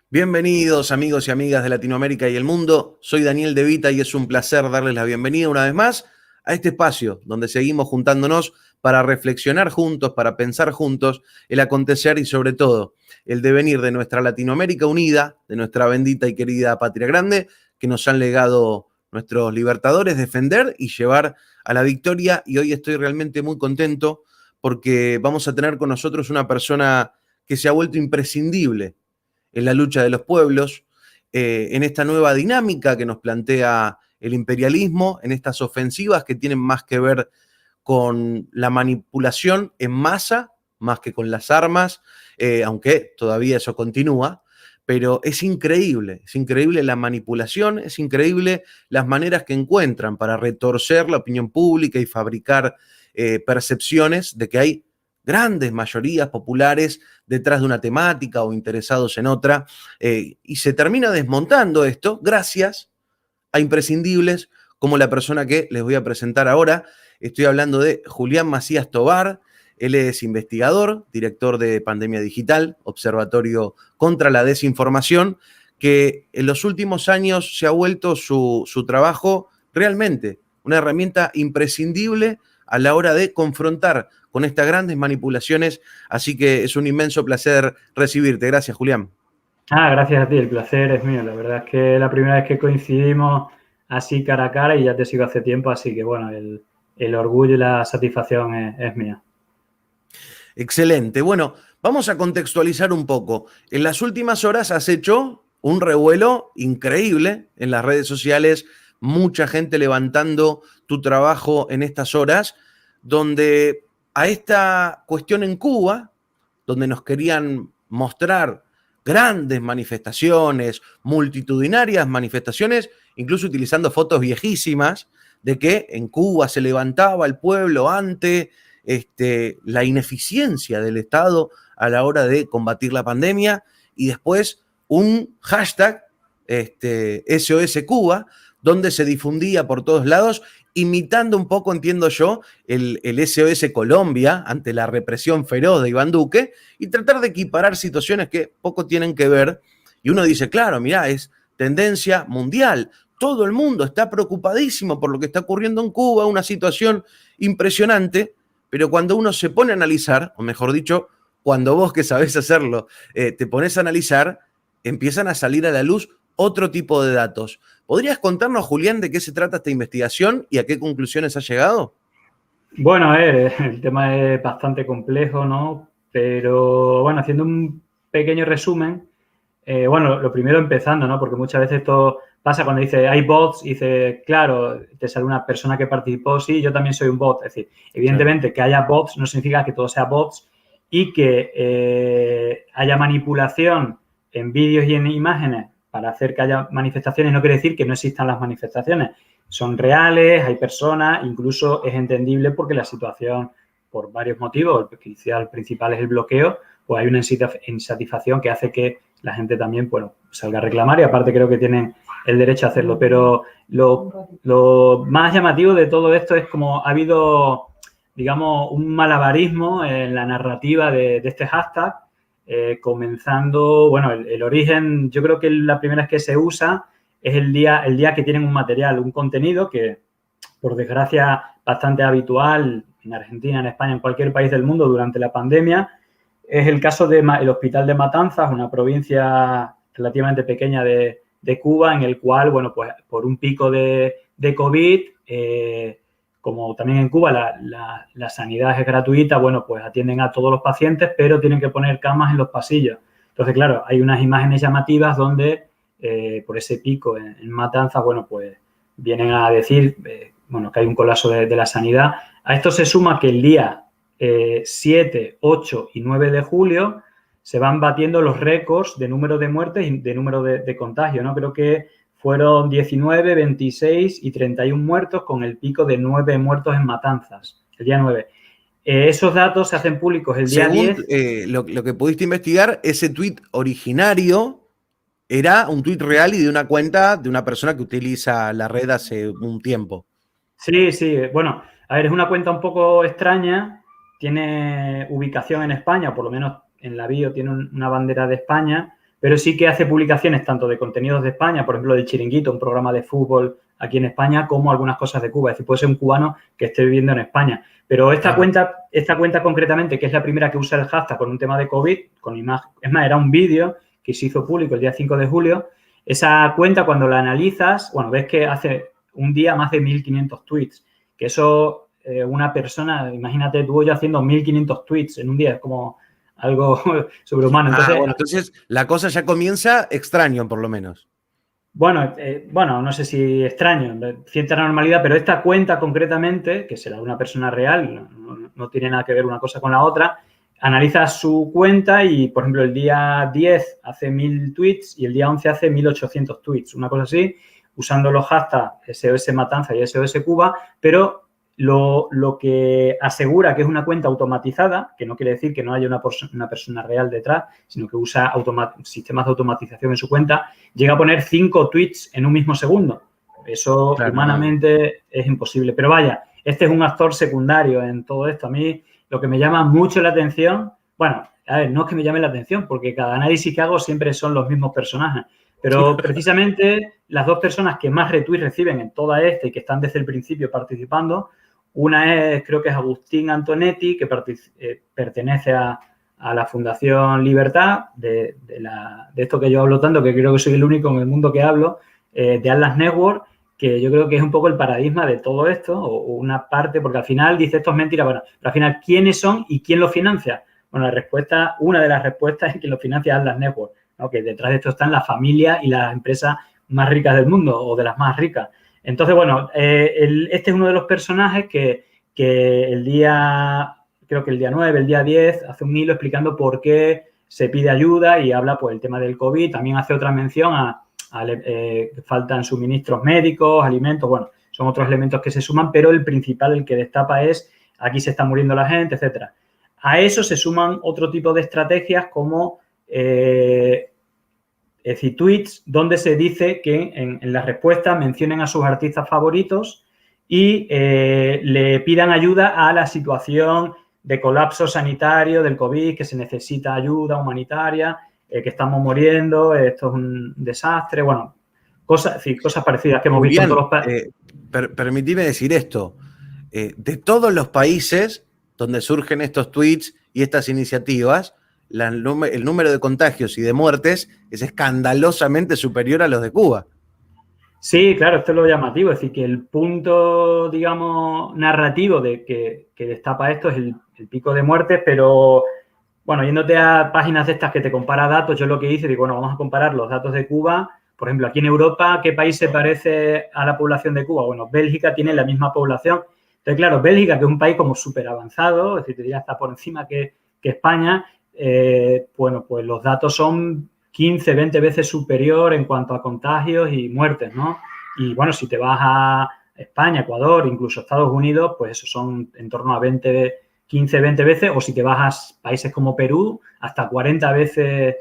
Bienvenidos amigos y amigas de Latinoamérica y el mundo. Soy Daniel De Vita y es un placer darles la bienvenida una vez más a este espacio donde seguimos juntándonos para reflexionar juntos, para pensar juntos el acontecer y sobre todo el devenir de nuestra Latinoamérica unida, de nuestra bendita y querida patria grande que nos han legado nuestros libertadores defender y llevar a la victoria. Y hoy estoy realmente muy contento porque vamos a tener con nosotros una persona que se ha vuelto imprescindible en la lucha de los pueblos, en esta nueva dinámica que nos plantea el imperialismo, en estas ofensivas que tienen más que ver con la manipulación en masa, más que con las armas, aunque todavía eso continúa, pero es increíble la manipulación, es increíble las maneras que encuentran para retorcer la opinión pública y fabricar percepciones de que hay grandes mayorías populares detrás de una temática o interesados en otra, y se termina desmontando esto gracias a imprescindibles como la persona que les voy a presentar ahora. Estoy hablando de Julián Macías Tobar. Él es investigador, director de Pandemia Digital, Observatorio contra la Desinformación, que en los últimos años se ha vuelto su trabajo realmente una herramienta imprescindible a la hora de confrontar con estas grandes manipulaciones. Así que es un inmenso placer recibirte. Gracias, Julián. Gracias a ti, el placer es mío. La verdad es que la primera vez que coincidimos así cara a cara y ya te sigo hace tiempo, así que bueno, el orgullo y la satisfacción es mía. Excelente. Bueno, vamos a contextualizar un poco. En las últimas horas has hecho un revuelo increíble en las redes sociales, mucha gente levantando tu trabajo en estas horas, donde a esta cuestión en Cuba, donde nos querían mostrar grandes manifestaciones, multitudinarias manifestaciones, incluso utilizando fotos viejísimas de que en Cuba se levantaba el pueblo ante la ineficiencia del Estado a la hora de combatir la pandemia, y después un hashtag SOS Cuba, donde se difundía por todos lados, imitando un poco, entiendo yo, el SOS Colombia ante la represión feroz de Iván Duque, y tratar de equiparar situaciones que poco tienen que ver. Y uno dice, claro, mirá, es tendencia mundial. Todo el mundo está preocupadísimo por lo que está ocurriendo en Cuba, una situación impresionante, pero cuando uno se pone a analizar, o mejor dicho, cuando vos que sabés hacerlo, te pones a analizar, empiezan a salir a la luz otro tipo de datos. ¿Podrías contarnos, Julián, de qué se trata esta investigación y a qué conclusiones has llegado? Bueno, a ver, el tema es bastante complejo, ¿no? Pero bueno, haciendo un pequeño resumen, bueno, lo primero empezando, ¿no? Porque muchas veces esto pasa cuando dice hay bots y dice, claro, te sale una persona que participó, sí, yo también soy un bot. Es decir, evidentemente que haya bots no significa que todo sea bots y que haya manipulación en vídeos y en imágenes para hacer que haya manifestaciones no quiere decir que no existan las manifestaciones. Son reales, hay personas, incluso es entendible porque la situación, por varios motivos, el principal es el bloqueo, pues hay una insatisfacción que hace que la gente también, bueno, salga a reclamar y aparte creo que tienen el derecho a hacerlo. Pero lo más llamativo de todo esto es como ha habido, digamos, un malabarismo en la narrativa de este hashtag, comenzando, bueno, el origen, yo creo que la primera vez que se usa es el día que tienen un material, un contenido que, por desgracia, bastante habitual en Argentina, en España, en cualquier país del mundo durante la pandemia. Es el caso del Hospital de Matanzas, una provincia relativamente pequeña de Cuba, en el cual, bueno, pues por un pico de COVID, como también en Cuba la sanidad es gratuita, bueno, pues atienden a todos los pacientes, pero tienen que poner camas en los pasillos. Entonces, claro, hay unas imágenes llamativas donde por ese pico en Matanzas, bueno, pues vienen a decir, bueno, que hay un colapso de la sanidad. A esto se suma que el día 7, 8 y 9 de julio se van batiendo los récords de número de muertes y de número de contagios, ¿no? Creo que fueron 19, 26 y 31 muertos con el pico de 9 muertos en Matanzas, el día 9. Esos datos se hacen públicos el día Según 10. lo que pudiste investigar, ese tuit originario era un tuit real y de una cuenta de una persona que utiliza la red hace un tiempo. Sí, sí. Bueno, a ver, es una cuenta un poco extraña. Tiene ubicación en España, o por lo menos en la bio tiene una bandera de España, pero sí que hace publicaciones tanto de contenidos de España, por ejemplo, del Chiringuito, un programa de fútbol aquí en España, como algunas cosas de Cuba. Es decir, puede ser un cubano que esté viviendo en España. Pero esta cuenta concretamente, que es la primera que usa el hashtag con un tema de COVID, con imagen, es más, era un vídeo que se hizo público el día 5 de julio. Esa cuenta, cuando la analizas, bueno, ves que hace un día más de 1.500 tweets, que eso, una persona, imagínate tú y yo haciendo 1.500 tweets en un día, es como algo sobrehumano. Entonces la cosa ya comienza extraño, por lo menos. Bueno, no sé si extraño, cierta normalidad, pero esta cuenta concretamente, que será una persona real, no tiene nada que ver una cosa con la otra, analiza su cuenta y, por ejemplo, el día 10 hace 1.000 tweets y el día 11 hace 1.800 tweets, una cosa así, usando los hashtags SOS Matanza y SOS Cuba, pero lo que asegura que es una cuenta automatizada, que no quiere decir que no haya una persona real detrás, sino que usa sistemas de automatización en su cuenta, llega a poner 5 tweets en un mismo segundo. Eso humanamente es imposible. Pero vaya, este es un actor secundario en todo esto. A mí lo que me llama mucho la atención, bueno, a ver, no es que me llame la atención, porque cada análisis que hago siempre son los mismos personajes, pero precisamente las dos personas que más retweets reciben en toda esta y que están desde el principio participando, una es, creo que es Agustín Antonetti, que pertenece a la Fundación Libertad, de esto que yo hablo tanto, que creo que soy el único en el mundo que hablo, de Atlas Network, que yo creo que es un poco el paradigma de todo esto, o una parte, porque al final dice esto es mentira, bueno, pero al final, ¿quiénes son y quién lo financia? Bueno, una de las respuestas es que lo financia Atlas Network, ¿no? Que detrás de esto están las familias y las empresas más ricas del mundo, o de las más ricas. Entonces, bueno, este es uno de los personajes que el día, creo que el día 9, el día 10, hace un hilo explicando por qué se pide ayuda y habla, pues, el tema del COVID. También hace otra mención a faltan suministros médicos, alimentos, bueno, son otros elementos que se suman, pero el principal, el que destapa es aquí se está muriendo la gente, etcétera. A eso se suman otro tipo de estrategias como es decir, tweets donde se dice que en las respuestas mencionen a sus artistas favoritos y le pidan ayuda a la situación de colapso sanitario del COVID, que se necesita ayuda humanitaria, que estamos muriendo, esto es un desastre, bueno, cosas parecidas que hemos visto en todos los países. Permitime decir esto, de todos los países donde surgen estos tweets y estas iniciativas, el número de contagios y de muertes es escandalosamente superior a los de Cuba. Sí, claro, esto es lo llamativo, es decir, que el punto, digamos, narrativo de que destapa esto es el pico de muertes, pero, bueno, yéndote a páginas de estas que te compara datos, yo lo que hice, digo, bueno, vamos a comparar los datos de Cuba, por ejemplo, aquí en Europa, ¿qué país se parece a la población de Cuba? Bueno, Bélgica tiene la misma población. Entonces, claro, Bélgica, que es un país como súper avanzado, es decir, te diría hasta por encima que España, bueno, pues los datos son 15, 20 veces superior en cuanto a contagios y muertes, ¿no? Y, bueno, si te vas a España, Ecuador, incluso Estados Unidos, pues eso son en torno a 15, 20 veces, o si te vas a países como Perú, hasta 40 veces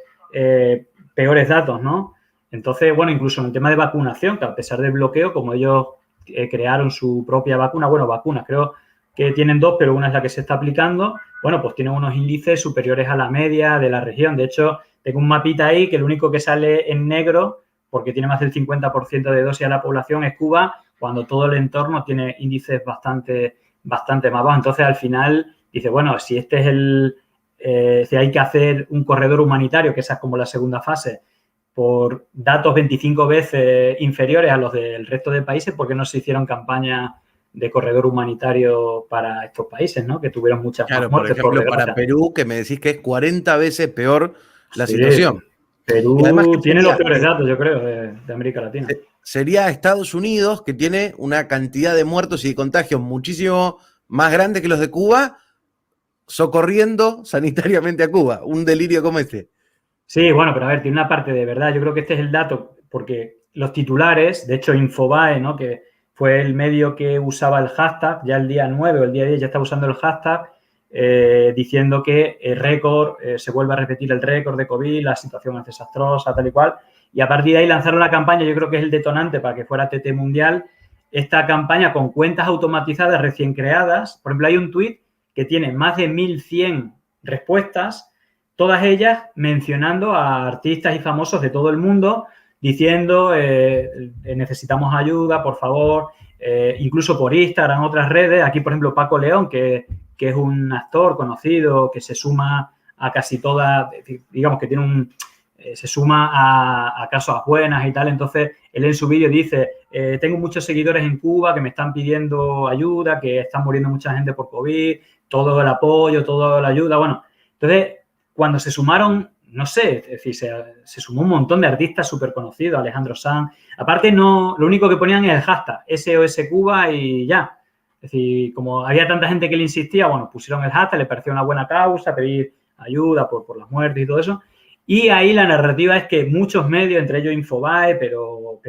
peores datos, ¿no? Entonces, bueno, incluso en el tema de vacunación, que a pesar del bloqueo, como ellos crearon su propia vacuna, bueno, vacunas, creo que tienen 2, pero una es la que se está aplicando, bueno, pues tienen unos índices superiores a la media de la región. De hecho, tengo un mapita ahí que lo único que sale en negro, porque tiene más del 50% de dosis a la población, es Cuba, cuando todo el entorno tiene índices bastante más bajos. Entonces, al final, dice, bueno, si este es si hay que hacer un corredor humanitario, que esa es como la segunda fase, por datos 25 veces inferiores a los del resto de países, ¿por qué no se hicieron campañas de corredor humanitario para estos países, ¿no? Que tuvieron muchas más muertes, por ejemplo, para Perú, que me decís que es 40 veces peor la situación. Perú además, tiene los peores datos, yo creo, de América Latina. Sería Estados Unidos, que tiene una cantidad de muertos y de contagios muchísimo más grande que los de Cuba, socorriendo sanitariamente a Cuba. Un delirio como este. Sí, bueno, pero a ver, tiene una parte de verdad. Yo creo que este es el dato, porque los titulares, de hecho, Infobae, ¿no? Que fue el medio que usaba el hashtag, ya el día 9 o el día 10 ya está usando el hashtag, diciendo que el récord, se vuelve a repetir el récord de COVID, la situación es desastrosa, tal y cual. Y a partir de ahí lanzaron la campaña, yo creo que es el detonante para que fuera TT Mundial, esta campaña con cuentas automatizadas recién creadas. Por ejemplo, hay un tuit que tiene más de 1.100 respuestas todas ellas mencionando a artistas y famosos de todo el mundo, diciendo necesitamos ayuda, por favor, incluso por Instagram, otras redes. Aquí, por ejemplo, Paco León, que es un actor conocido, que se suma a casi todas, digamos que tiene se suma a Causas Buenas y tal. Entonces, él en su vídeo dice, tengo muchos seguidores en Cuba que me están pidiendo ayuda, que están muriendo mucha gente por COVID, todo el apoyo, toda la ayuda. Bueno, entonces, cuando se sumaron, no sé, es decir, se sumó un montón de artistas súper conocidos, Alejandro Sanz. Aparte, no, lo único que ponían es el hashtag SOS Cuba y ya. Es decir, como había tanta gente que le insistía, bueno, pusieron el hashtag, le pareció una buena causa, pedir ayuda por las muertes y todo eso. Y ahí la narrativa es que muchos medios, entre ellos Infobae, pero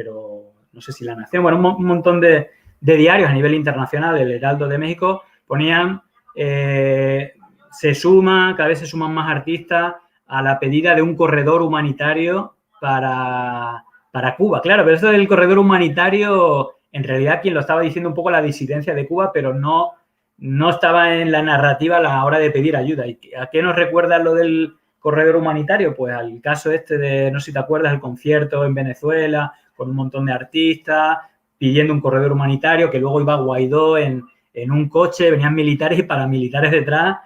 no sé si La Nación, bueno, un montón de diarios a nivel internacional, el Heraldo de México, ponían, cada vez se suman más artistas a la pedida de un corredor humanitario para Cuba. Claro, pero esto del corredor humanitario, en realidad quien lo estaba diciendo un poco la disidencia de Cuba, pero no estaba en la narrativa a la hora de pedir ayuda. ¿Y a qué nos recuerda lo del corredor humanitario? Pues al caso de, no sé si te acuerdas, el concierto en Venezuela con un montón de artistas pidiendo un corredor humanitario, que luego iba Guaidó en un coche, venían militares y paramilitares detrás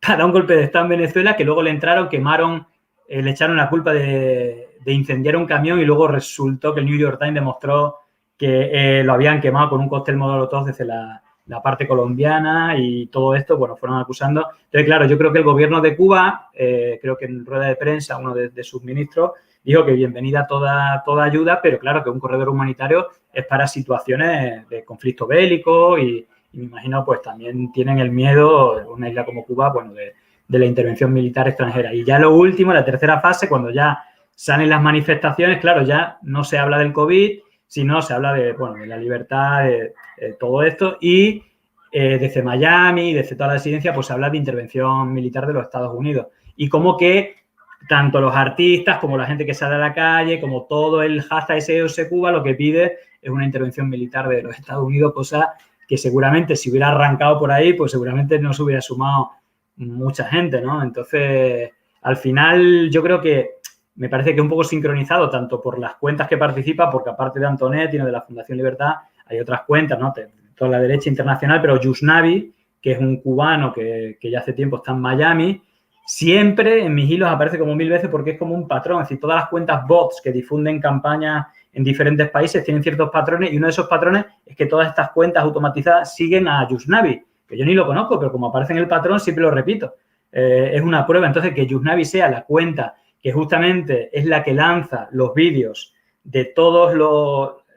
para un golpe de Estado en Venezuela, que luego le entraron, quemaron, le echaron la culpa de incendiar un camión y luego resultó que el New York Times demostró que lo habían quemado con un cóctel molotov desde la parte colombiana y todo esto, bueno, fueron acusando. Entonces, claro, yo creo que el gobierno de Cuba, creo que en rueda de prensa uno de sus ministros dijo que bienvenida toda ayuda, pero claro que un corredor humanitario es para situaciones de conflicto bélico y me imagino pues también tienen el miedo, una isla como Cuba, bueno, de la intervención militar extranjera. Y ya lo último, la tercera fase, cuando ya salen las manifestaciones, claro, ya no se habla del COVID, sino se habla de la libertad, de todo esto, y desde Miami, desde toda la disidencia, pues se habla de intervención militar de los Estados Unidos. Y como que tanto los artistas como la gente que sale a la calle, como todo el hashtag SOS Cuba, lo que pide es una intervención militar de los Estados Unidos, cosa que seguramente si hubiera arrancado por ahí, pues seguramente no se hubiera sumado mucha gente, ¿no? Entonces, al final yo creo que me parece que un poco sincronizado tanto por las cuentas que participa, porque aparte de Antonetti, de la Fundación Libertad, hay otras cuentas, ¿no? Toda la derecha internacional, pero Yusnavi, que es un cubano que ya hace tiempo está en Miami, siempre en mis hilos aparece como 1000 veces porque es como un patrón. Es decir, todas las cuentas bots que difunden campañas en diferentes países tienen ciertos patrones y uno de esos patrones es que todas estas cuentas automatizadas siguen a Yusnavi, que yo ni lo conozco, pero como aparece en el patrón siempre lo repito. Es una prueba. Entonces, que Yusnavi sea la cuenta que justamente es la que lanza los vídeos de todas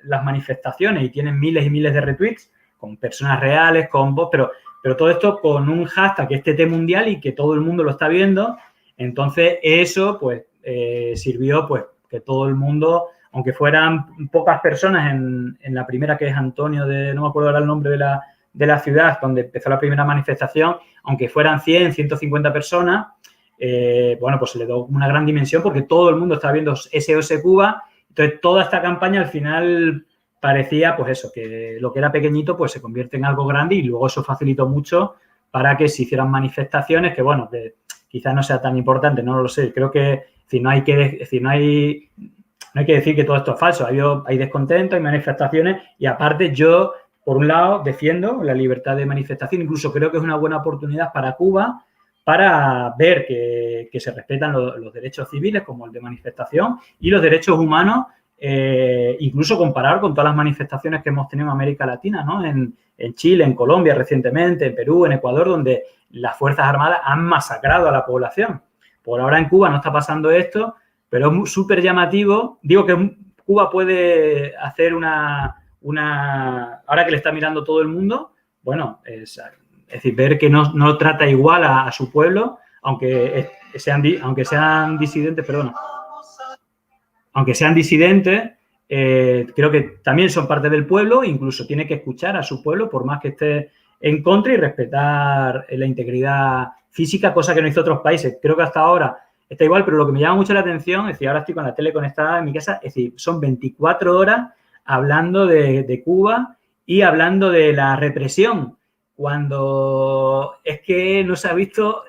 las manifestaciones y tienen miles y miles de retweets con personas reales, con bots, pero todo esto con un hashtag que es TT Mundial y que todo el mundo lo está viendo. Entonces, eso, pues, sirvió, pues, que todo el mundo, aunque fueran pocas personas en la primera, que es Antonio no me acuerdo ahora el nombre de la ciudad, donde empezó la primera manifestación, aunque fueran 100, 150 personas, pues se le dio una gran dimensión porque todo el mundo estaba viendo SOS Cuba. Entonces, toda esta campaña al final parecía, pues eso, que lo que era pequeñito, pues se convierte en algo grande y luego eso facilitó mucho para que se hicieran manifestaciones que, bueno, que quizás no sea tan importante, no lo sé. Creo que, no hay que decir que todo esto es falso. Hay descontento, hay manifestaciones y aparte yo, por un lado, defiendo la libertad de manifestación. Incluso creo que es una buena oportunidad para Cuba para ver que se respetan los derechos civiles como el de manifestación y los derechos humanos, incluso comparar con todas las manifestaciones que hemos tenido en América Latina, ¿no? En Chile, en Colombia recientemente, en Perú, en Ecuador, donde las Fuerzas Armadas han masacrado a la población. Por ahora en Cuba no está pasando esto, pero es súper llamativo. Digo que Cuba puede hacer ahora que le está mirando todo el mundo, bueno, es decir, ver que no trata igual a su pueblo, aunque sean disidentes, creo que también son parte del pueblo, incluso tiene que escuchar a su pueblo, por más que esté en contra, y respetar la integridad física, cosa que no hizo otros países. Creo que hasta ahora está igual, pero lo que me llama mucho la atención, es decir, ahora estoy con la tele conectada en mi casa, es decir, son 24 horas hablando de Cuba y hablando de la represión, cuando es que no se ha visto,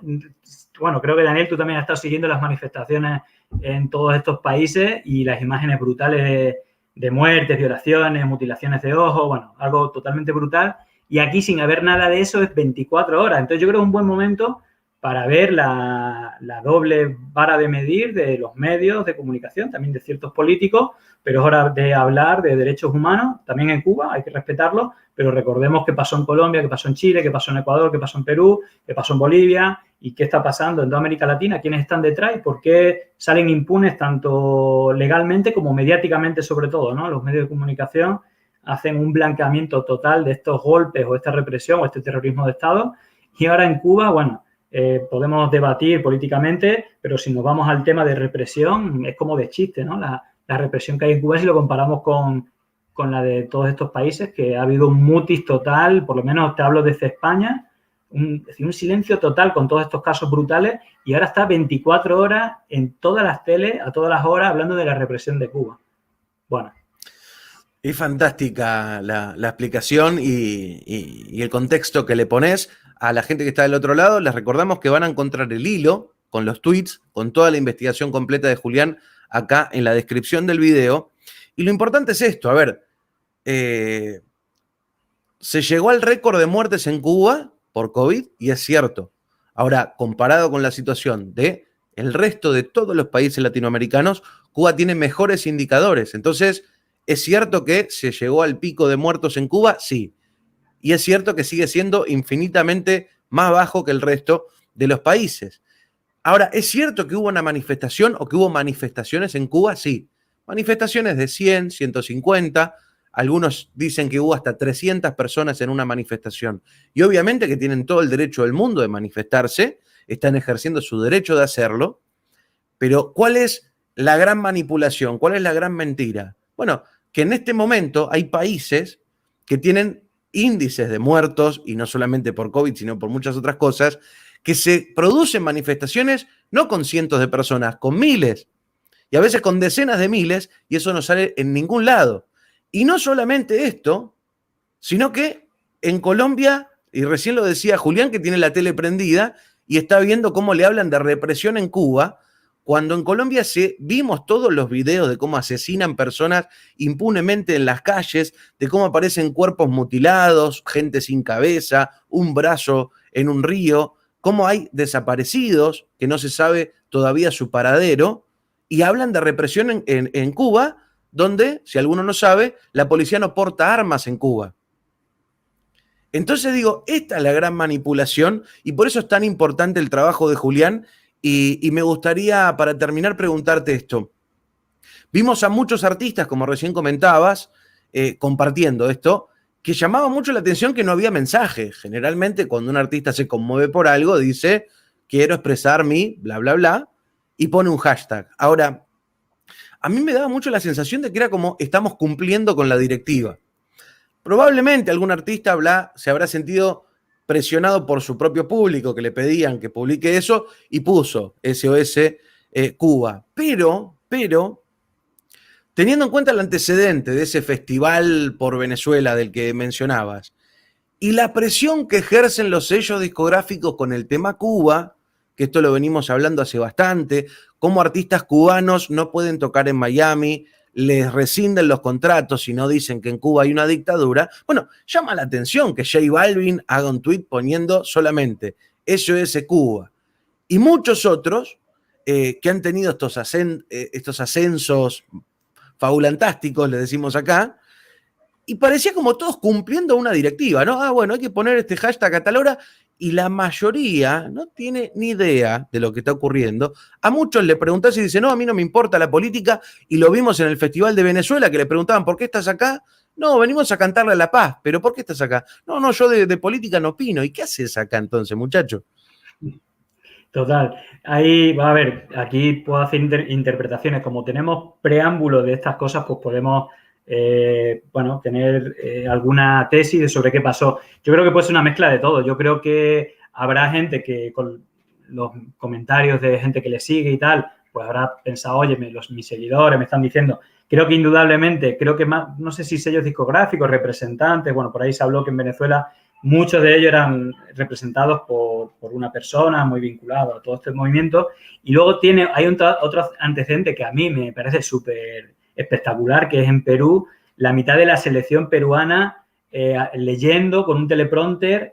bueno, creo que Daniel, tú también has estado siguiendo las manifestaciones en todos estos países y las imágenes brutales de muertes, violaciones, mutilaciones de ojos, bueno, algo totalmente brutal. Y aquí, sin haber nada de eso, es 24 horas. Entonces, yo creo que es un buen momento para ver la doble vara de medir de los medios de comunicación, también de ciertos políticos, pero es hora de hablar de derechos humanos, también en Cuba, hay que respetarlos, pero recordemos qué pasó en Colombia, qué pasó en Chile, qué pasó en Ecuador, qué pasó en Perú, qué pasó en Bolivia y qué está pasando en toda América Latina, quiénes están detrás y por qué salen impunes tanto legalmente como mediáticamente sobre todo, ¿no? Los medios de comunicación hacen un blanqueamiento total de estos golpes o esta represión o este terrorismo de Estado y ahora en Cuba, bueno, podemos debatir políticamente, pero si nos vamos al tema de represión, es como de chiste, ¿no? La represión que hay en Cuba, si lo comparamos con la de todos estos países, que ha habido un mutis total, por lo menos te hablo desde España, un silencio total con todos estos casos brutales y ahora está 24 horas en todas las teles, a todas las horas, hablando de la represión de Cuba. Bueno. Es fantástica la explicación y el contexto que le pones. A la gente que está del otro lado, les recordamos que van a encontrar el hilo con los tweets, con toda la investigación completa de Julián acá en la descripción del video. Y lo importante es esto, a ver, se llegó al récord de muertes en Cuba por COVID y es cierto. Ahora, comparado con la situación de el resto de todos los países latinoamericanos, Cuba tiene mejores indicadores. Entonces, ¿es cierto que se llegó al pico de muertos en Cuba? Sí. Y es cierto que sigue siendo infinitamente más bajo que el resto de los países. Ahora, ¿es cierto que hubo una manifestación o que hubo manifestaciones en Cuba? Sí. Manifestaciones de 100, 150, algunos dicen que hubo hasta 300 personas en una manifestación. Y obviamente que tienen todo el derecho del mundo de manifestarse, están ejerciendo su derecho de hacerlo, pero ¿cuál es la gran manipulación? ¿Cuál es la gran mentira? Bueno, que en este momento hay países que tienen índices de muertos, y no solamente por COVID, sino por muchas otras cosas, que se producen manifestaciones no con cientos de personas, con miles, y a veces con decenas de miles, y eso no sale en ningún lado. Y no solamente esto, sino que en Colombia, y recién lo decía Julián, que tiene la tele prendida, y está viendo cómo le hablan de represión en Cuba, cuando en Colombia vimos todos los videos de cómo asesinan personas impunemente en las calles, de cómo aparecen cuerpos mutilados, gente sin cabeza, un brazo en un río, cómo hay desaparecidos que no se sabe todavía su paradero, y hablan de represión en Cuba, donde, si alguno no sabe, la policía no porta armas en Cuba. Entonces digo, esta es la gran manipulación y por eso es tan importante el trabajo de Julián. Y me gustaría, para terminar, preguntarte esto. Vimos a muchos artistas, como recién comentabas, compartiendo esto, que llamaba mucho la atención que no había mensaje. Generalmente, cuando un artista se conmueve por algo, dice, quiero expresar mi bla, bla, bla, y pone un hashtag. Ahora, a mí me daba mucho la sensación de que era como estamos cumpliendo con la directiva. Probablemente algún artista se habrá sentido presionado por su propio público, que le pedían que publique eso, y puso SOS Cuba. Pero, teniendo en cuenta el antecedente de ese festival por Venezuela del que mencionabas, y la presión que ejercen los sellos discográficos con el tema Cuba, que esto lo venimos hablando hace bastante, cómo artistas cubanos no pueden tocar en Miami, les rescinden los contratos y no dicen que en Cuba hay una dictadura. Bueno, llama la atención que J Balvin haga un tuit poniendo solamente SOS Cuba. Y muchos otros que han tenido estos ascensos fabulantásticos, le decimos acá, y parecía como todos cumpliendo una directiva, ¿no? Ah, bueno, hay que poner este hashtag a tal hora, y la mayoría no tiene ni idea de lo que está ocurriendo. A muchos le preguntás y dicen, no, a mí no me importa la política, y lo vimos en el Festival de Venezuela, que le preguntaban, ¿por qué estás acá? No, venimos a cantarle a la paz, pero ¿por qué estás acá? No, yo de política no opino. ¿Y qué haces acá entonces, muchacho? Total. Ahí, va a ver, aquí puedo hacer interpretaciones. Como tenemos preámbulo de estas cosas, pues podemos, tener alguna tesis sobre qué pasó. Yo creo que puede ser una mezcla de todo. Yo creo que habrá gente que con los comentarios de gente que le sigue y tal, pues habrá pensado, oye, mis seguidores me están diciendo. Creo que indudablemente, creo que más, no sé si sellos discográficos, representantes, bueno, por ahí se habló que en Venezuela muchos de ellos eran representados por una persona muy vinculada a todo este movimiento. Y luego hay otro antecedente que a mí me parece súper espectacular, que es en Perú, la mitad de la selección peruana leyendo con un teleprompter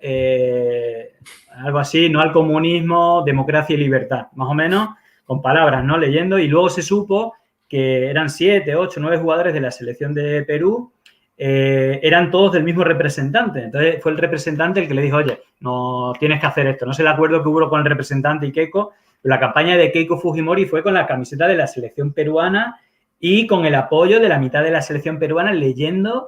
algo así, no al comunismo, democracia y libertad, más o menos con palabras, ¿no? Leyendo, y luego se supo que eran 7, 8, 9 jugadores de la selección de Perú, eran todos del mismo representante. Entonces fue el representante el que le dijo, oye, no tienes que hacer esto. No sé el acuerdo que hubo con el representante y Keiko. La campaña de Keiko Fujimori fue con la camiseta de la selección peruana y con el apoyo de la mitad de la selección peruana leyendo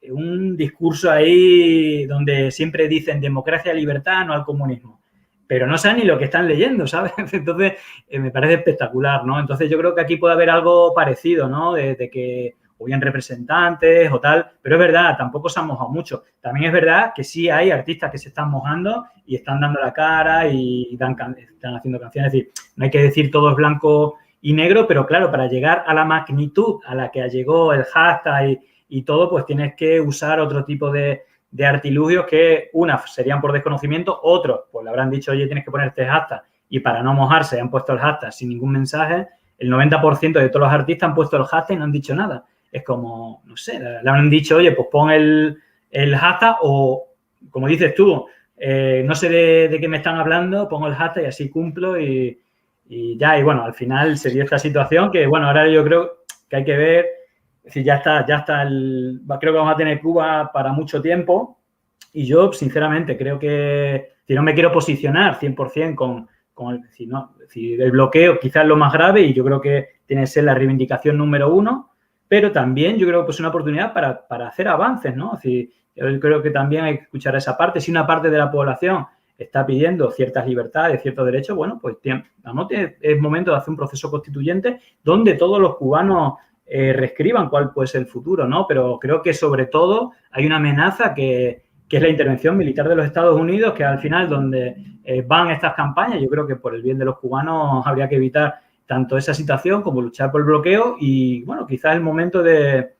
un discurso ahí donde siempre dicen democracia, libertad, no al comunismo. Pero no saben ni lo que están leyendo, ¿sabes? Entonces, me parece espectacular, ¿no? Entonces, yo creo que aquí puede haber algo parecido, ¿no? De que o bien representantes o tal, pero es verdad, tampoco se han mojado mucho. También es verdad que sí hay artistas que se están mojando y están dando la cara y están haciendo canciones. Es decir, no hay que decir todo es blanco y negro, pero claro, para llegar a la magnitud a la que llegó el hashtag y todo, pues tienes que usar otro tipo de artilugios que, unas serían por desconocimiento, otros, pues le habrán dicho, oye, tienes que poner este hashtag, y para no mojarse han puesto el hashtag sin ningún mensaje. El 90% de todos los artistas han puesto el hashtag y no han dicho nada. Es como, no sé, le han dicho, oye, pues pon el hashtag o, como dices tú, no sé de qué me están hablando, pongo el hashtag y así cumplo y ya. Y bueno, al final se dio esta situación que, bueno, ahora yo creo que hay que ver, es decir, ya está creo que vamos a tener Cuba para mucho tiempo y yo, sinceramente, creo que, si no me quiero posicionar 100% con el bloqueo quizás es lo más grave y yo creo que tiene que ser la reivindicación número uno, pero también yo creo que es una oportunidad para hacer avances, ¿no? Es decir, yo creo que también hay que escuchar esa parte. Si una parte de la población está pidiendo ciertas libertades, ciertos derechos, bueno, pues es momento de hacer un proceso constituyente donde todos los cubanos reescriban cuál puede ser el futuro, ¿no? Pero creo que sobre todo hay una amenaza que es la intervención militar de los Estados Unidos, que al final donde van estas campañas, yo creo que por el bien de los cubanos habría que evitar tanto esa situación como luchar por el bloqueo y, bueno, quizás es el momento de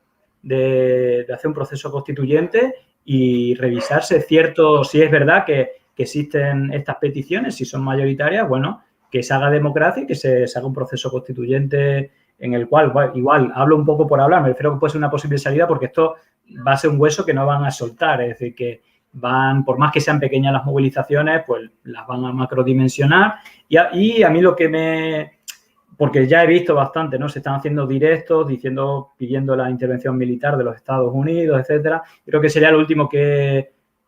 hacer un proceso constituyente y revisarse si es verdad que existen estas peticiones, si son mayoritarias, bueno, que se haga democracia y que se haga un proceso constituyente en el cual, igual, hablo un poco por hablar, me refiero que puede ser una posible salida porque esto va a ser un hueso que no van a soltar, es decir, que por más que sean pequeñas las movilizaciones, pues las van a macrodimensionar y a mí lo que porque ya he visto bastante, ¿no? Se están haciendo directos pidiendo la intervención militar de los Estados Unidos, etcétera. Creo que sería lo último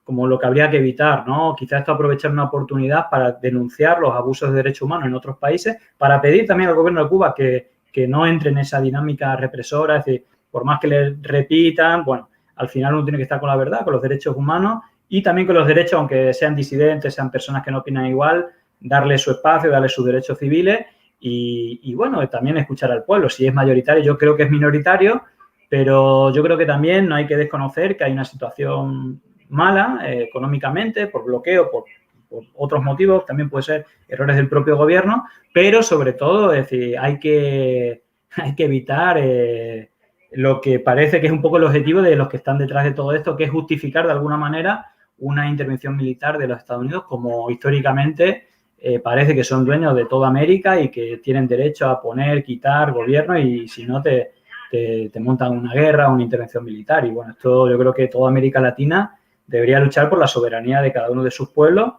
como lo que habría que evitar, ¿no? Quizás esto aprovechar una oportunidad para denunciar los abusos de derechos humanos en otros países, para pedir también al gobierno de Cuba que no entre en esa dinámica represora, es decir, por más que le repitan, bueno, al final uno tiene que estar con la verdad, con los derechos humanos y también con los derechos, aunque sean disidentes, sean personas que no opinan igual, darle su espacio, darle sus derechos civiles y bueno, también escuchar al pueblo. Si es mayoritario, yo creo que es minoritario, pero yo creo que también no hay que desconocer que hay una situación mala económicamente, por bloqueo, por otros motivos, también puede ser errores del propio gobierno, pero sobre todo, es decir, hay que evitar lo que parece que es un poco el objetivo de los que están detrás de todo esto, que es justificar de alguna manera una intervención militar de los Estados Unidos, como históricamente parece que son dueños de toda América y que tienen derecho a poner, quitar gobierno y si no te montan una guerra, una intervención militar. Y bueno, esto yo creo que toda América Latina debería luchar por la soberanía de cada uno de sus pueblos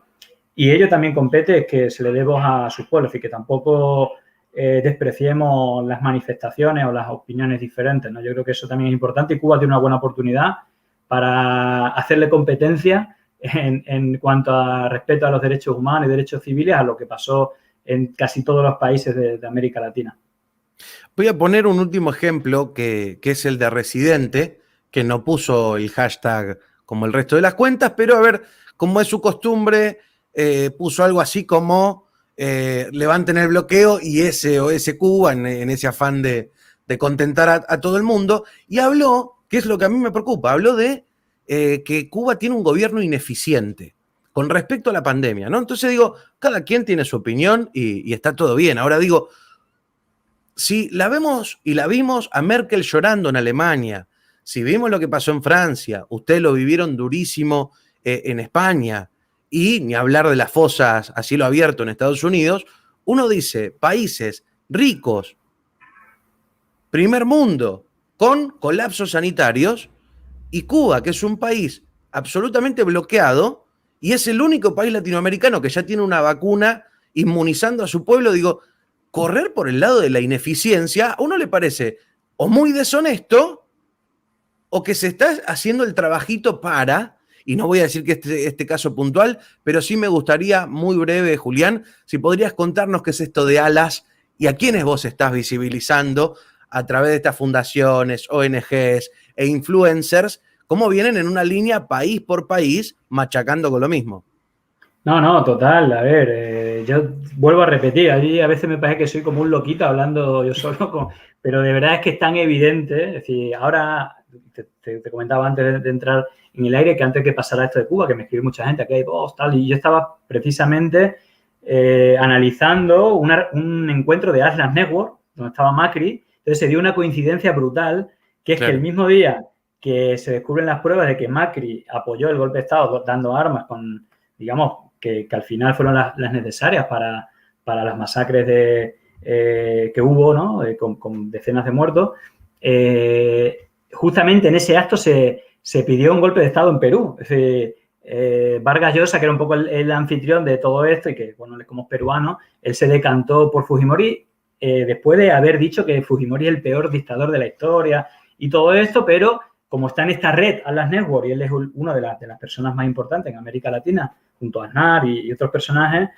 y ello también compete que se le dé voz a sus pueblos y que tampoco despreciemos las manifestaciones o las opiniones diferentes, ¿no? Yo creo que eso también es importante y Cuba tiene una buena oportunidad para hacerle competencia en cuanto a respeto a los derechos humanos y derechos civiles a lo que pasó en casi todos los países de América Latina. Voy a poner un último ejemplo que es el de Residente, que no puso el hashtag como el resto de las cuentas, pero a ver, como es su costumbre, puso algo así como levanten el bloqueo y SOS Cuba en ese afán de contentar a todo el mundo, y habló, que es lo que a mí me preocupa, habló de que Cuba tiene un gobierno ineficiente con respecto a la pandemia, ¿no? Entonces digo, cada quien tiene su opinión y está todo bien. Ahora digo, si la vemos y la vimos a Merkel llorando en Alemania, si vimos lo que pasó en Francia, ustedes lo vivieron durísimo en España, y ni hablar de las fosas a cielo abierto en Estados Unidos, uno dice países ricos, primer mundo, con colapsos sanitarios, y Cuba, que es un país absolutamente bloqueado, y es el único país latinoamericano que ya tiene una vacuna inmunizando a su pueblo. Digo, correr por el lado de la ineficiencia, a uno le parece o muy deshonesto, o que se está haciendo el trabajito para, y no voy a decir que este caso puntual, pero sí me gustaría, muy breve, Julián, si podrías contarnos qué es esto de ALAS y a quiénes vos estás visibilizando a través de estas fundaciones, ONGs e influencers, cómo vienen en una línea país por país machacando con lo mismo. No, total. A ver, yo vuelvo a repetir, a veces me parece que soy como un loquito hablando yo solo, pero de verdad es que es tan evidente. Es decir, ahora te comentaba antes de entrar en el aire que antes que pasara esto de Cuba, que me escribió mucha gente, aquí hay voz, tal, y yo estaba precisamente analizando un encuentro de Atlas Network, donde estaba Macri. Entonces se dio una coincidencia brutal, que es que el mismo día que se descubren las pruebas de que Macri apoyó el golpe de Estado dando armas con, digamos, que al final fueron las necesarias para las masacres que hubo, ¿no? Con decenas de muertos. Justamente en ese acto se pidió un golpe de Estado en Perú. Es decir, Vargas Llosa, que era un poco el anfitrión de todo esto y que, bueno, como peruano, él se decantó por Fujimori después de haber dicho que Fujimori es el peor dictador de la historia y todo esto, pero como está en esta red, Atlas Network, y él es una de las personas más importantes en América Latina, junto a Aznar y otros personajes,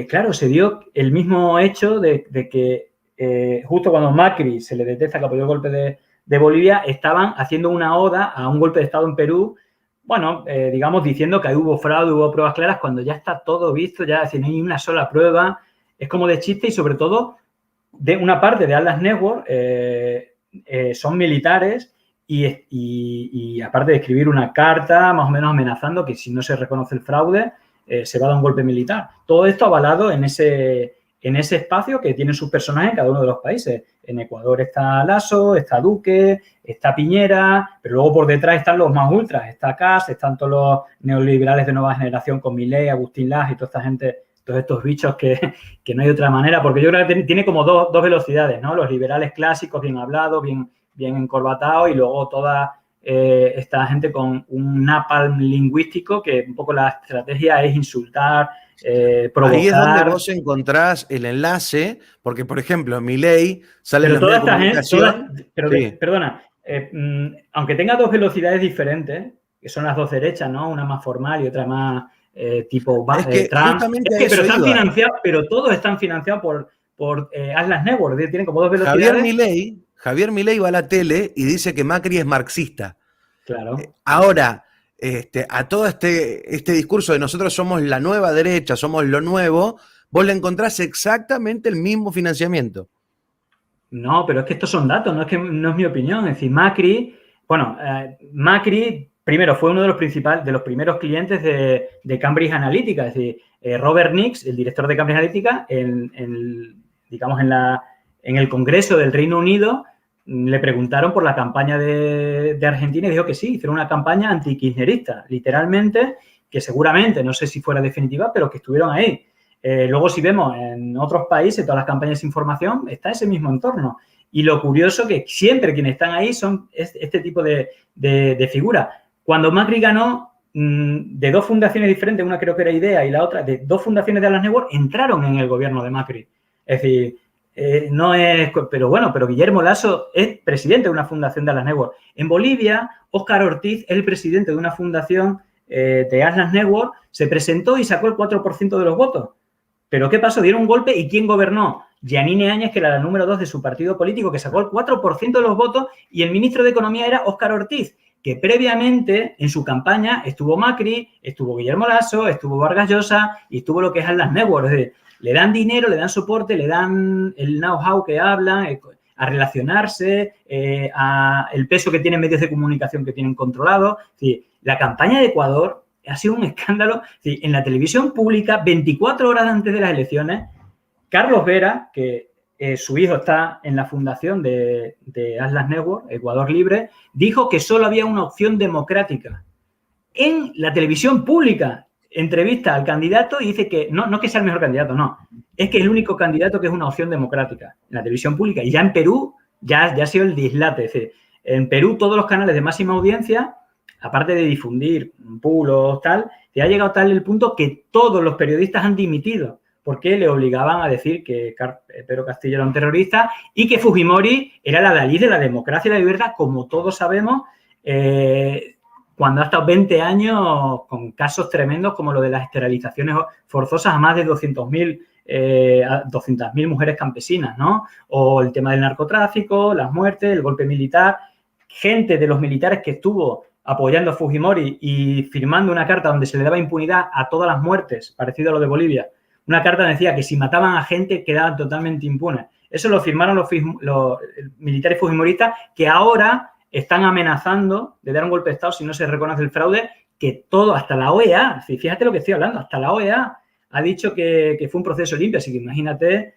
claro, se dio el mismo hecho de que justo cuando Macri se le detecta que apoyó el golpe de Bolivia, estaban haciendo una oda a un golpe de Estado en Perú, bueno, digamos, diciendo que ahí hubo fraude, hubo pruebas claras, cuando ya está todo visto, ya es decir, no hay una sola prueba, es como de chiste y sobre todo de una parte de Atlas Network son militares y aparte de escribir una carta más o menos amenazando que si no se reconoce el fraude se va a dar un golpe militar. Todo esto avalado en ese espacio que tienen sus personajes en cada uno de los países. En Ecuador está Lasso, está Duque, está Piñera, pero luego por detrás están los más ultras, está Kast, están todos los neoliberales de nueva generación con Milei, Agustín Laje y toda esta gente, todos estos bichos que no hay otra manera, porque yo creo que tiene como dos velocidades, ¿no? Los liberales clásicos, bien hablados, bien encorbatados, y luego toda esta gente con un napalm lingüístico que un poco la estrategia es insultar, provocar. Ahí es donde vos encontrás el enlace, porque, por ejemplo, Milei sale en los medios de comunicación. Perdona, aunque tenga dos velocidades diferentes, que son las dos derechas, ¿no? Una más formal y otra más tipo Trump. Pero están financiados, pero todos están financiados por Atlas Network, tienen como dos velocidades. Javier Milei va a la tele y dice que Macri es marxista. Claro. Ahora, a todo este discurso de nosotros somos la nueva derecha, somos lo nuevo, vos le encontrás exactamente el mismo financiamiento. No, pero es que estos son datos, no es mi opinión. Es decir, Macri, primero fue uno de los primeros clientes de Cambridge Analytica. Es decir, Robert Nix, el director de Cambridge Analytica, digamos en el Congreso del Reino Unido, le preguntaron por la campaña de Argentina y dijo que sí, hicieron una campaña anti-kirchnerista, literalmente, que seguramente, no sé si fuera definitiva, pero que estuvieron ahí. Luego, si vemos en otros países, todas las campañas de información, está ese mismo entorno. Y lo curioso que siempre quienes están ahí son este tipo de figuras. Cuando Macri ganó, de dos fundaciones diferentes, una creo que era IDEA y la otra, de dos fundaciones de Atlas Network, entraron en el gobierno de Macri. Es decir, pero Guillermo Lasso es presidente de una fundación de Atlas Network. En Bolivia, Óscar Ortiz es el presidente de una fundación de Atlas Network, se presentó y sacó el 4% de los votos. ¿Pero qué pasó? Dieron un golpe y ¿quién gobernó? Yanine Áñez, que era la número 2 de su partido político, que sacó el 4% de los votos, y el ministro de Economía era Óscar Ortiz, que previamente en su campaña estuvo Macri, estuvo Guillermo Lasso, estuvo Vargas Llosa y estuvo lo que es Atlas Network. Es decir, le dan dinero, le dan soporte, le dan el know-how que hablan, a relacionarse, a el peso que tienen medios de comunicación que tienen controlado. Es decir, la campaña de Ecuador ha sido un escándalo. Es decir, en la televisión pública, 24 horas antes de las elecciones, Carlos Vera, que su hijo está en la fundación de Atlas Network, Ecuador Libre, dijo que solo había una opción democrática. en la televisión pública. Entrevista al candidato y dice que no que sea el mejor candidato, no. Es que es el único candidato que es una opción democrática en la televisión pública. Y ya en Perú ya ha sido el dislate. Es decir, en Perú todos los canales de máxima audiencia, aparte de difundir bulos, tal, ya ha llegado tal el punto que todos los periodistas han dimitido porque le obligaban a decir que Pedro Castillo era un terrorista y que Fujimori era la Dalí de la democracia y la libertad, como todos sabemos, cuando ha estado 20 años con casos tremendos como lo de las esterilizaciones forzosas a más de 200.000 mujeres campesinas, ¿no? O el tema del narcotráfico, las muertes, el golpe militar. Gente de los militares que estuvo apoyando a Fujimori y firmando una carta donde se le daba impunidad a todas las muertes, parecido a lo de Bolivia. Una carta que decía que si mataban a gente quedaban totalmente impunes. Eso lo firmaron los militares fujimoristas que ahora están amenazando de dar un golpe de Estado si no se reconoce el fraude, que todo, hasta la OEA, fíjate lo que estoy hablando, hasta la OEA ha dicho que fue un proceso limpio, así que imagínate,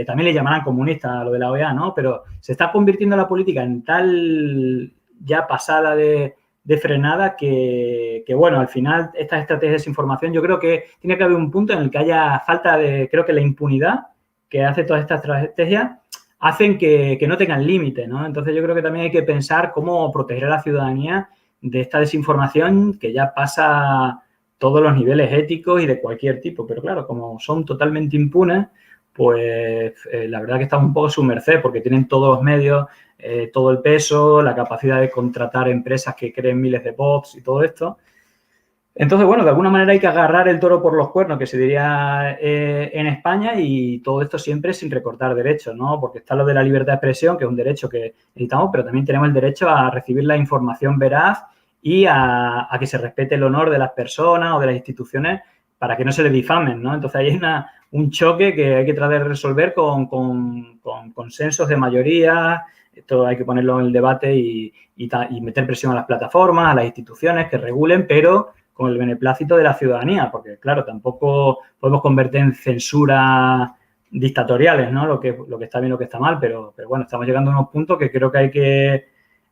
también le llamarán comunista a lo de la OEA, ¿no? Pero se está convirtiendo la política en tal ya pasada de frenada que, bueno, al final estas estrategias de desinformación, yo creo que tiene que haber un punto en el que haya falta de, creo que la impunidad que hace todas estas estrategias hacen que no tengan límite, ¿no? Entonces yo creo que también hay que pensar cómo proteger a la ciudadanía de esta desinformación que ya pasa todos los niveles éticos y de cualquier tipo. Pero claro, como son totalmente impunes, pues la verdad que estamos un poco a su merced porque tienen todos los medios, todo el peso, la capacidad de contratar empresas que creen miles de bots y todo esto. Entonces, bueno, de alguna manera hay que agarrar el toro por los cuernos, que se diría en España, y todo esto siempre sin recortar derechos, ¿no? Porque está lo de la libertad de expresión, que es un derecho que necesitamos, pero también tenemos el derecho a recibir la información veraz y a que se respete el honor de las personas o de las instituciones para que no se les difamen, ¿no? Entonces, ahí hay un choque que hay que tratar de resolver con consensos de mayoría. Esto hay que ponerlo en el debate y meter presión a las plataformas, a las instituciones que regulen, pero con el beneplácito de la ciudadanía, porque, claro, tampoco podemos convertir en censura dictatoriales, ¿no? Lo que está bien, lo que está mal, pero bueno, estamos llegando a unos puntos que creo que hay que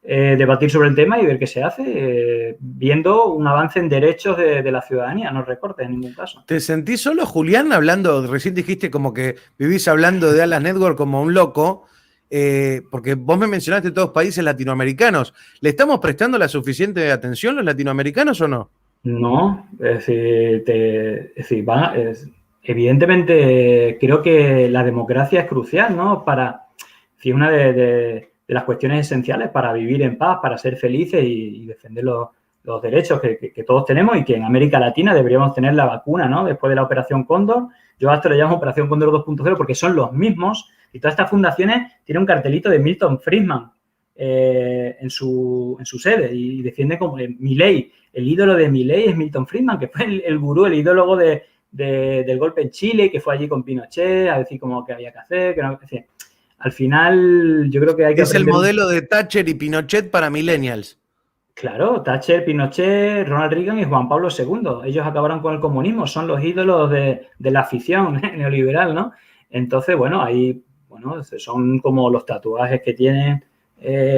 debatir sobre el tema y ver qué se hace, viendo un avance en derechos de la ciudadanía, no recortes en ningún caso. ¿Te sentís solo, Julián, hablando, recién dijiste como que vivís hablando de Atlas Network como un loco, porque vos me mencionaste todos países latinoamericanos, ¿le estamos prestando la suficiente atención los latinoamericanos o no? No, es decir, evidentemente creo que la democracia es crucial, ¿no? Es una de las cuestiones esenciales para vivir en paz, para ser felices y defender los derechos que todos tenemos y que en América Latina deberíamos tener la vacuna, ¿no? Después de la Operación Cóndor, yo a esto le llamo Operación Cóndor 2.0 porque son los mismos y todas estas fundaciones tienen un cartelito de Milton Friedman en su sede y defiende como Milei. El ídolo de Milei es Milton Friedman, que fue el gurú, el ideólogo del golpe en Chile, que fue allí con Pinochet a decir como que había que hacer, que no, es decir, al final yo creo que hay que es el modelo de Thatcher y Pinochet para millennials. Claro, Thatcher, Pinochet, Ronald Reagan y Juan Pablo II. Ellos acabaron con el comunismo, son los ídolos de la afición neoliberal, ¿no? Entonces, bueno, ahí son como los tatuajes que tienen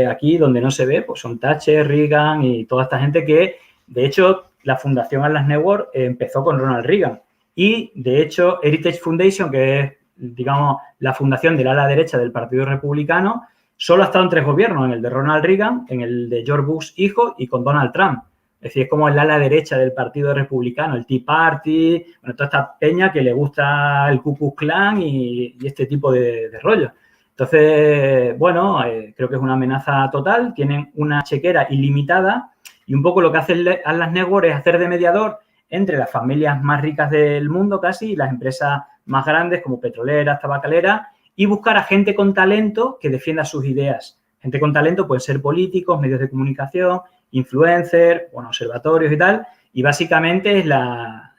aquí donde no se ve, pues son Thatcher, Reagan y toda esta gente que, de hecho, la fundación Atlas Network empezó con Ronald Reagan. Y, de hecho, Heritage Foundation, que es, digamos, la fundación del ala derecha del Partido Republicano, solo ha estado en 3 gobiernos, en el de Ronald Reagan, en el de George Bush hijo y con Donald Trump. Es decir, es como el ala derecha del Partido Republicano, el Tea Party, bueno, toda esta peña que le gusta el Ku Klux Klan y este tipo de rollo. Entonces, bueno, creo que es una amenaza total, tienen una chequera ilimitada y un poco lo que hace Atlas Network es hacer de mediador entre las familias más ricas del mundo casi y las empresas más grandes como petroleras, tabacaleras y buscar a gente con talento que defienda sus ideas. Gente con talento pueden ser políticos, medios de comunicación, influencers, bueno, observatorios y tal, y básicamente es la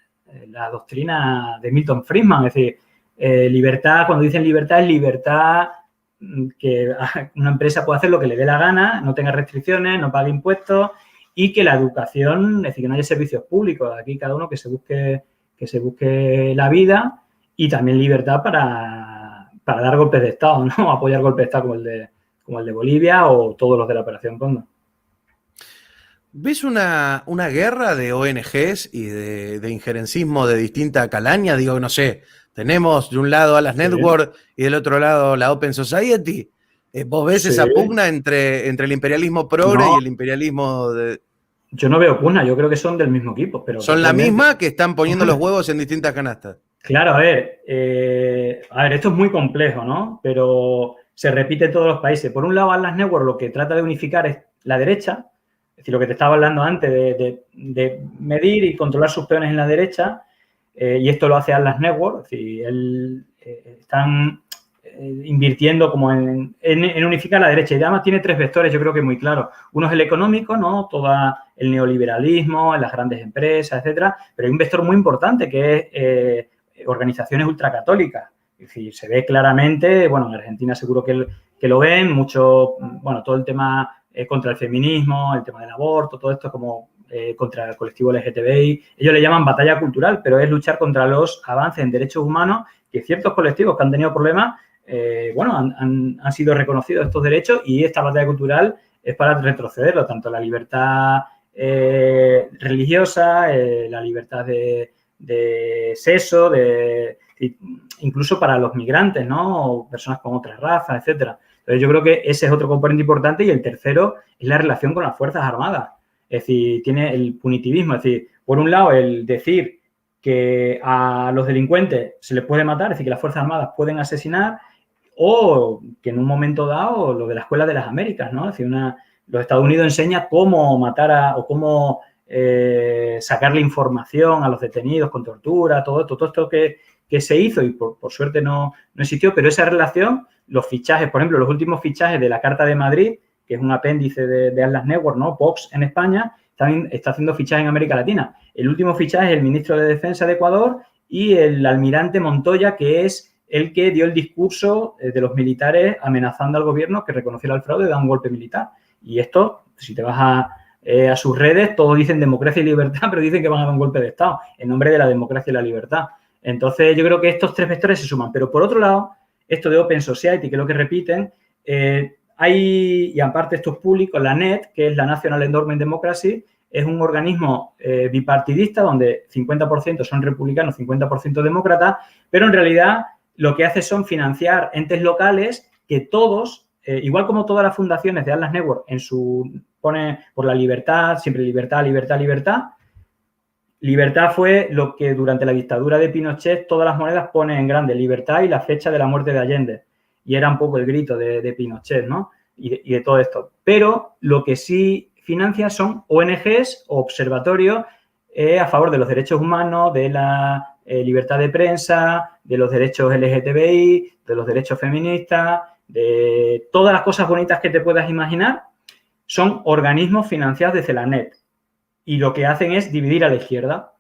doctrina de Milton Friedman, es decir, libertad, cuando dicen libertad, es libertad que una empresa puede hacer lo que le dé la gana, no tenga restricciones, no pague impuestos y que la educación, es decir, que no haya servicios públicos. Aquí cada uno que se busque la vida y también libertad para dar golpes de Estado, ¿no? Apoyar golpes de Estado como el de Bolivia o todos los de la Operación Cóndor. ¿Ves una guerra de ONGs y de injerencismo de distinta calaña? Digo, no sé, tenemos de un lado a las Sí, network y del otro lado la Open Society. ¿Vos ves sí. esa pugna entre el imperialismo progre y No, el imperialismo de... yo no veo pugna, yo creo que son del mismo equipo, pero ¿Son la totalmente. misma que están poniendo los huevos en distintas canastas? Claro, a ver, esto es muy complejo, ¿no? Pero se repite en todos los países. Por un lado, Atlas Network lo que trata de unificar es la derecha, es decir, lo que te estaba hablando antes de medir y controlar sus peones en la derecha, y esto lo hace Atlas Network, es decir, están invirtiendo como en unificar la derecha. Y además tiene tres vectores, yo creo que muy claros. Uno es el económico, ¿no? Todo el neoliberalismo, las grandes empresas, etcétera. Pero hay un vector muy importante que es organizaciones ultracatólicas. Es decir, se ve claramente, bueno, en Argentina seguro que lo ven, mucho, bueno, todo el tema contra el feminismo, el tema del aborto, todo esto como contra el colectivo LGTBI. Ellos le llaman batalla cultural, pero es luchar contra los avances en derechos humanos que ciertos colectivos que han tenido problemas, bueno, han sido reconocidos estos derechos y esta batalla cultural es para retrocederlo, tanto la libertad religiosa, la libertad de sexo, incluso para los migrantes, ¿no? O personas con otras razas, etcétera. Entonces, yo creo que ese es otro componente importante y el tercero es la relación con las Fuerzas Armadas. Es decir, tiene el punitivismo, es decir, por un lado, el decir que a los delincuentes se les puede matar, es decir, que las Fuerzas Armadas pueden asesinar, o que en un momento dado, lo de la Escuela de las Américas, ¿no? Es decir, los Estados Unidos enseña cómo matar o cómo sacarle información a los detenidos con tortura, todo esto que se hizo y por suerte no existió, pero esa relación, los fichajes, por ejemplo, los últimos fichajes de la Carta de Madrid, que es un apéndice de Atlas Network, ¿no? Vox en España, también está haciendo fichajes en América Latina. El último fichaje es el ministro de Defensa de Ecuador y el almirante Montoya, que es el que dio el discurso de los militares amenazando al gobierno que reconociera el fraude y da un golpe militar. Y esto, si te vas a sus redes, todos dicen democracia y libertad, pero dicen que van a dar un golpe de Estado en nombre de la democracia y la libertad. Entonces, yo creo que estos tres vectores se suman. Pero, por otro lado, esto de Open Society, que es lo que repiten, hay, y aparte esto es público, la NET, que es la National Endowment Democracy, es un organismo bipartidista donde 50% son republicanos, 50% demócratas, pero en realidad lo que hace son financiar entes locales que todos, igual como todas las fundaciones de Atlas Network pone por la libertad, siempre libertad, libertad, libertad. Libertad fue lo que durante la dictadura de Pinochet todas las monedas ponen en grande, libertad y la fecha de la muerte de Allende. Y era un poco el grito de Pinochet, ¿no? Y de todo esto. Pero lo que sí financia son ONGs o observatorios a favor de los derechos humanos, de la libertad de prensa, de los derechos LGTBI, de los derechos feministas, de todas las cosas bonitas que te puedas imaginar, son organismos financiados desde la NET. Y lo que hacen es dividir a la izquierda.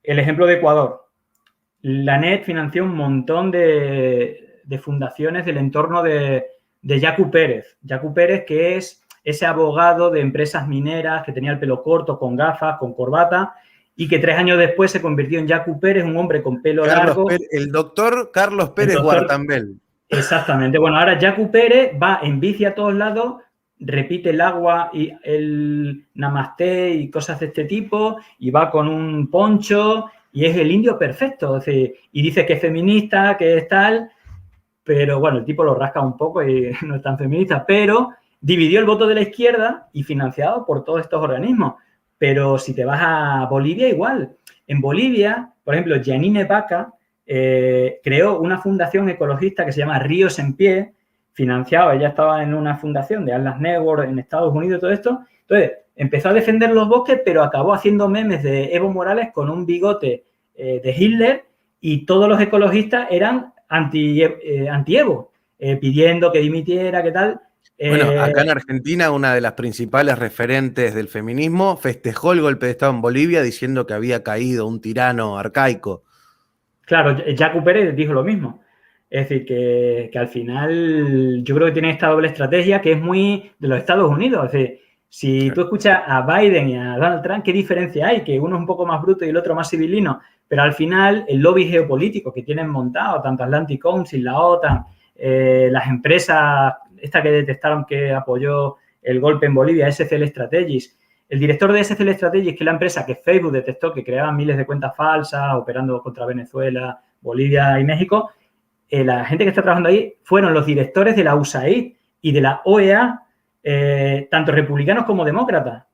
El ejemplo de Ecuador. La NET financió un montón de fundaciones del entorno de Yacu Pérez. Yacu Pérez, que es ese abogado de empresas mineras que tenía el pelo corto, con gafas, con corbata, y que 3 años después se convirtió en Yacu Pérez, un hombre con pelo largo. El doctor Carlos Pérez Guartambel. Exactamente. Bueno, ahora Yacu Pérez va en bici a todos lados, repite el agua y el namaste y cosas de este tipo, y va con un poncho y es el indio perfecto. Es decir, y dice que es feminista, que es tal, pero bueno, el tipo lo rasca un poco y no es tan feminista, pero dividió el voto de la izquierda y financiado por todos estos organismos. Pero si te vas a Bolivia, igual. En Bolivia, por ejemplo, Janine Vaca creó una fundación ecologista que se llama Ríos en Pie, financiado, ella estaba en una fundación de Atlas Network en Estados Unidos, todo esto. Entonces, empezó a defender los bosques, pero acabó haciendo memes de Evo Morales con un bigote de Hitler, y todos los ecologistas eran anti-Evo, pidiendo que dimitiera, que tal. Bueno, acá en Argentina una de las principales referentes del feminismo festejó el golpe de Estado en Bolivia diciendo que había caído un tirano arcaico. Claro, Yacu Pérez dijo lo mismo. Es decir, que al final yo creo que tiene esta doble estrategia que es muy de los Estados Unidos. Es decir, si tú escuchas a Biden y a Donald Trump, ¿qué diferencia hay? Que uno es un poco más bruto y el otro más civilino. Pero al final el lobby geopolítico que tienen montado, tanto Atlantic Council, la OTAN, las empresas, esta que detectaron que apoyó el golpe en Bolivia, SCL Strategies, el director de SCL Strategies, que es la empresa que Facebook detectó que creaban miles de cuentas falsas, operando contra Venezuela, Bolivia y México, la gente que está trabajando ahí fueron los directores de la USAID y de la OEA, tanto republicanos como demócratas.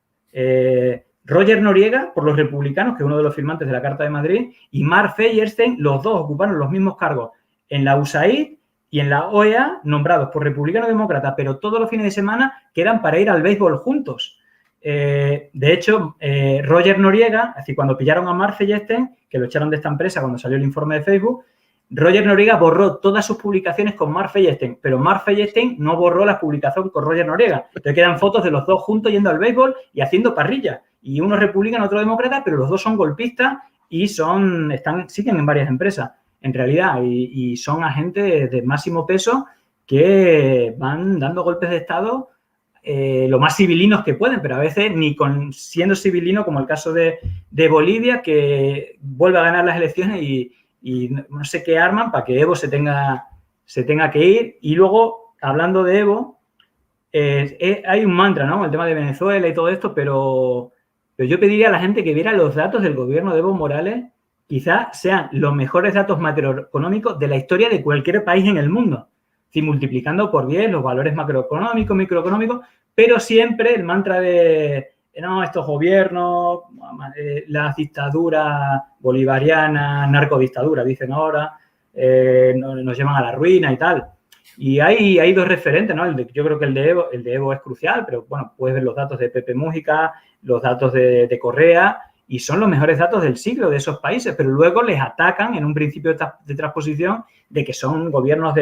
Roger Noriega, por los republicanos, que es uno de los firmantes de la Carta de Madrid, y Mark Feuerstein, los dos ocuparon los mismos cargos en la USAID y en la OEA, nombrados por republicanos y demócratas, pero todos los fines de semana quedan para ir al béisbol juntos. De hecho, Roger Noriega, es decir, cuando pillaron a Mark Feuerstein, que lo echaron de esta empresa cuando salió el informe de Facebook, Roger Noriega borró todas sus publicaciones con Mark Feuerstein, pero Mark Feuerstein no borró la publicación con Roger Noriega. Entonces quedan fotos de los dos juntos yendo al béisbol y haciendo parrilla. Y uno republicano, otro demócrata, pero los dos son golpistas y siguen en varias empresas, en realidad, y son agentes de máximo peso que van dando golpes de Estado lo más civilinos que pueden, pero a veces ni siendo civilino, como el caso de Bolivia, que vuelve a ganar las elecciones y no sé qué arman para que Evo se tenga que ir. Y luego, hablando de Evo, hay un mantra, ¿no? El tema de Venezuela y todo esto, pero yo pediría a la gente que viera los datos del gobierno de Evo Morales. Quizás sean los mejores datos macroeconómicos de la historia de cualquier país en el mundo. Es decir, multiplicando por 10 los valores macroeconómicos, microeconómicos, pero siempre el mantra de no, estos gobiernos, las dictaduras bolivarianas, narcodictaduras, dicen ahora, nos llevan a la ruina y tal. Y hay dos referentes, ¿no? Yo creo que el de Evo es crucial, pero bueno, puedes ver los datos de Pepe Mújica, los datos de Correa, y son los mejores datos del siglo de esos países, pero luego les atacan en un principio de transposición de que son gobiernos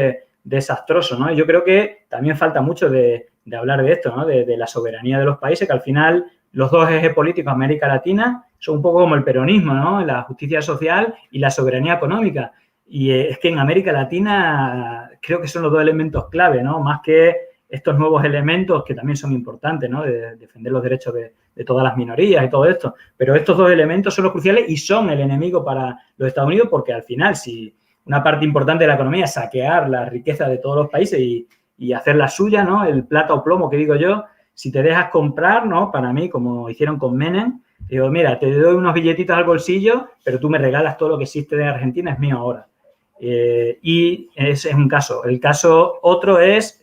desastrosos, ¿no? Y yo creo que también falta mucho de hablar de esto, ¿no? De la soberanía de los países, que al final los dos ejes políticos de América Latina son un poco como el peronismo, ¿no? La justicia social y la soberanía económica. Y es que en América Latina creo que son los dos elementos clave, ¿no? Más que estos nuevos elementos que también son importantes, ¿no? De defender los derechos de todas las minorías y todo esto. Pero estos dos elementos son los cruciales y son el enemigo para los Estados Unidos, porque al final, si una parte importante de la economía es saquear la riqueza de todos los países y hacer la suya, ¿no? El plata o plomo, que digo yo, si te dejas comprar, ¿no? Para mí, como hicieron con Menem, digo, mira, te doy unos billetitos al bolsillo, pero tú me regalas todo lo que existe de Argentina, es mío ahora. Y ese es un caso. El caso otro es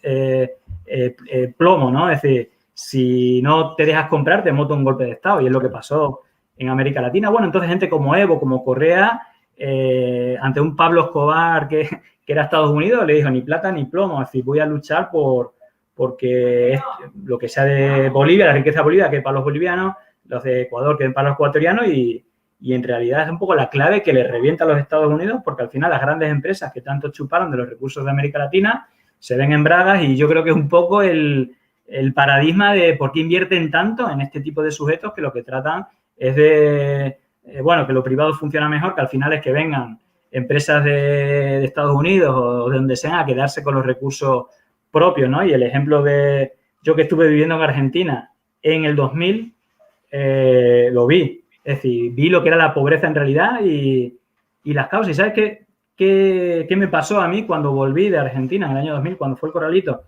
plomo, ¿no? Es decir, si no te dejas comprar, te monta un golpe de Estado, y es lo que pasó en América Latina. Bueno, entonces gente como Evo, como Correa, ante un Pablo Escobar que era Estados Unidos, le dijo ni plata ni plomo, es decir, voy a luchar porque lo que sea de Bolivia, la riqueza de Bolivia, que es para los bolivianos, los de Ecuador, que es para los ecuatorianos, y en realidad es un poco la clave que le revienta a los Estados Unidos, porque al final las grandes empresas que tanto chuparon de los recursos de América Latina se ven en bragas, y yo creo que es un poco el paradigma de por qué invierten tanto en este tipo de sujetos, que lo que tratan es de, que lo privado funciona mejor, que al final es que vengan empresas de Estados Unidos o de donde sea a quedarse con los recursos propios, ¿no? Y el ejemplo de yo que estuve viviendo en Argentina en el 2000, lo vi. Es decir, vi lo que era la pobreza en realidad y las causas. ¿Y sabes qué me pasó a mí cuando volví de Argentina en el año 2000, cuando fue el Corralito?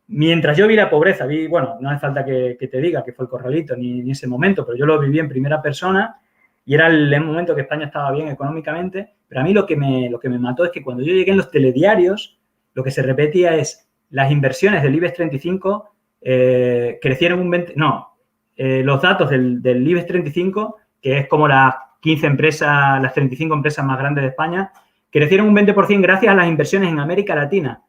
Mientras yo vi la pobreza, no hace falta que te diga que fue el Corralito ni ese momento, pero yo lo viví en primera persona y era el momento que España estaba bien económicamente. Pero a mí lo que me mató es que cuando yo llegué en los telediarios, lo que se repetía es las inversiones del IBEX 35 crecieron un 20%. Los datos del IBEX 35, que es como las 15 empresas, las 35 empresas más grandes de España, crecieron un 20% gracias a las inversiones en América Latina.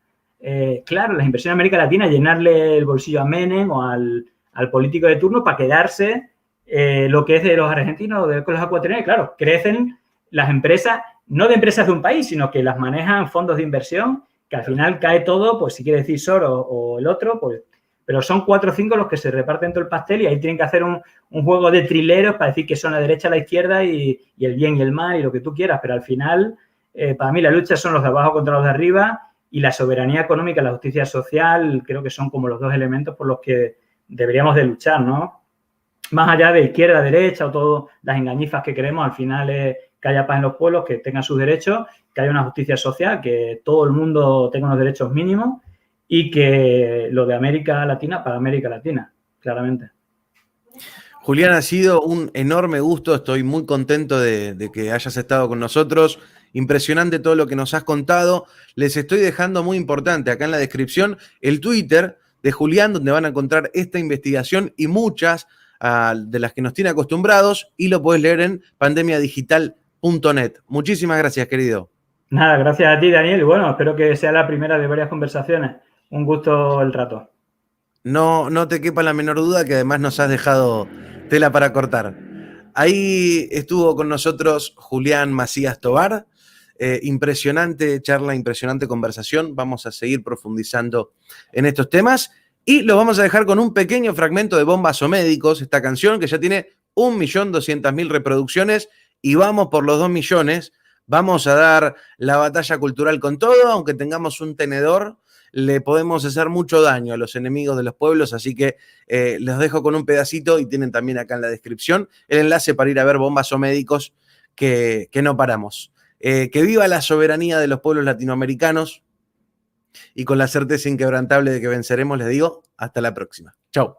Claro, las inversiones en América Latina, llenarle el bolsillo a Menem o al político de turno para quedarse lo que es de los argentinos o de los ecuatorianos. Claro, crecen las empresas, no de empresas de un país, sino que las manejan fondos de inversión, que al final cae todo, pues si quiere decir Soros o el otro, pues, pero son 4 o 5 los que se reparten todo el pastel, y ahí tienen que hacer un juego de trileros para decir que son la derecha, la izquierda y el bien y el mal y lo que tú quieras, pero al final, para mí la lucha son los de abajo contra los de arriba, y la soberanía económica y la justicia social creo que son como los dos elementos por los que deberíamos de luchar, ¿no? Más allá de izquierda, derecha o todas las engañifas que queremos, al final es que haya paz en los pueblos, que tengan sus derechos, que haya una justicia social, que todo el mundo tenga unos derechos mínimos, y que lo de América Latina para América Latina, claramente. Julián, ha sido un enorme gusto, estoy muy contento de que hayas estado con nosotros. Impresionante todo lo que nos has contado. Les estoy dejando muy importante acá en la descripción el Twitter de Julián, donde van a encontrar esta investigación y muchas de las que nos tiene acostumbrados, y lo puedes leer en pandemiadigital.net. Muchísimas gracias, querido. Nada, gracias a ti, Daniel. Y bueno, espero que sea la primera de varias conversaciones. Un gusto el rato. No te quepa la menor duda que además nos has dejado tela para cortar. Ahí estuvo con nosotros Julián Macías Tobar. Impresionante charla, impresionante conversación. Vamos a seguir profundizando en estos temas y los vamos a dejar con un pequeño fragmento de Bombas o Médicos, esta canción que ya tiene 1.200.000 reproducciones y vamos por los 2 millones. Vamos a dar la batalla cultural con todo, aunque tengamos un tenedor, le podemos hacer mucho daño a los enemigos de los pueblos, así que los dejo con un pedacito y tienen también acá en la descripción el enlace para ir a ver Bombas o Médicos, que no paramos. Que viva la soberanía de los pueblos latinoamericanos y con la certeza inquebrantable de que venceremos, les digo, hasta la próxima. Chau.